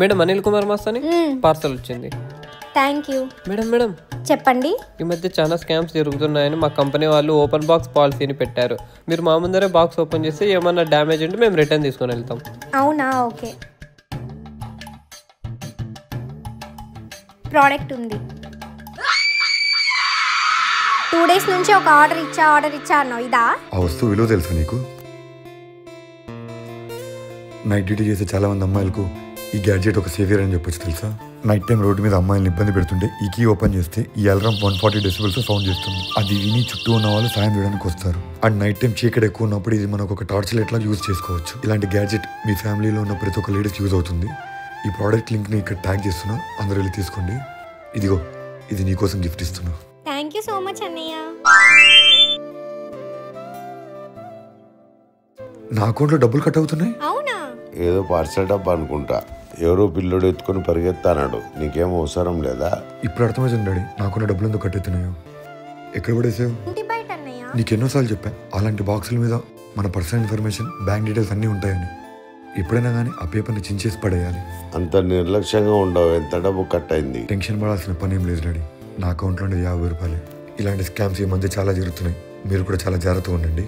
Madam Anil Kumar Mastani parcel వచ్చింది. Thank you. Madam చెప్పండి. ఈ మధ్య చాలా స్కామ్స్ జరుగుతున్నాయని మా కంపెనీ వాళ్ళు ఓపెన్ బాక్స్ పాలసీని పెట్టారు. మీరు మా ముందరే బాక్స్ ఓపెన్ చేస్తే ఏమన్నా డ్యామేజ్ ఉంటే మేము రిటర్న్ తీసుకొని వెళ్తాం. అవునా, ఓకే. ప్రోడక్ట్ ఉంది. 2 days నుంచి ఒక ఆర్డర్ ఇచ్చా అన్నావు, ఇదా? ఆ వస్తువు విలువ తెలుసా నీకు? నైట్ డ్యూటీ చేసే చాలా మంది అమ్మాయిలకు ఈ గ్యాడ్జెట్ ఒక సేవియర్ అని చెప్పొచ్చు తెలుసా? నైట్ టైం రోడ్డు మీద అమ్మాయిలను ఇబ్బంది పెడుతుంటే ఈ కీ ఓపెన్ చేస్తే ఈ అలారం 140 decibels సౌండ్ చేస్తుంది. అది విని చుట్టూ ఉన్న వాళ్ళు సాయం చేయడానికి వస్తారు. అండ్ నైట్ టైం చీకటి ఎక్కువ ఉన్నప్పుడు ఇది మనకు ఒక టార్చ్ లైట్ లా యూజ్ చేసుకోవచ్చు. ఇలాంటి గ్యాడ్జెట్ మీ ఫ్యామిలీలో ఉన్న ప్రతి ఒక్క లేడీస్ యూజ్ అవుతుంది. ఈ ప్రోడక్ట్ లింక్ ని ఇక్కడ ట్యాగ్ చేస్తున్నా, అందరూ వెళ్ళి తీసుకోండి. ఇదిగో, ఇది నీకోసం గిఫ్ట్ ఇస్తున్నా. థ్యాంక్ యూ సో మచ్ అన్నయ్య. నా అకౌంట్లో డబ్బులు కట్ అవుతున్నాయి. అవునా? ఏదో పార్సల్ డబ్బా అనుకుంటా. ఎవరో పిల్లడు ఎత్తుకొని పరిగెత్తానాడు. నీకేం అవసరం లేదా? ఇప్పుడు అర్థమవుతుంది డాడీ, నాకున్న డబ్బులు ఎందుకు కట్ అవుతున్నాయో. ఎక్కడ పడేసావు? ఇంటి బయట అన్నయ్య. నీకెన్నోసార్లు చెప్పా అలాంటి బాక్సుల మీద మన పర్సనల్ ఇన్ఫర్మేషన్, బ్యాంక్ డీటెయిల్స్ అన్నీ ఉంటాయని. ఎప్పుడైనా కానీ ఆ పేపర్ని చించేసి పడేయాలి. అంత నిర్లక్ష్యంగా ఉండవు. ఎంత డబ్బు కట్ అయింది? టెన్షన్ పడాల్సిన పని ఏం లేదు డాడీ. నా అకౌంట్లో ఉండేది 50 రూపాయలు. ఇలాంటి స్కామ్స్ ఈ మధ్య చాలా జరుగుతున్నాయి. మీరు కూడా చాలా జాగ్రత్తగా ఉండండి.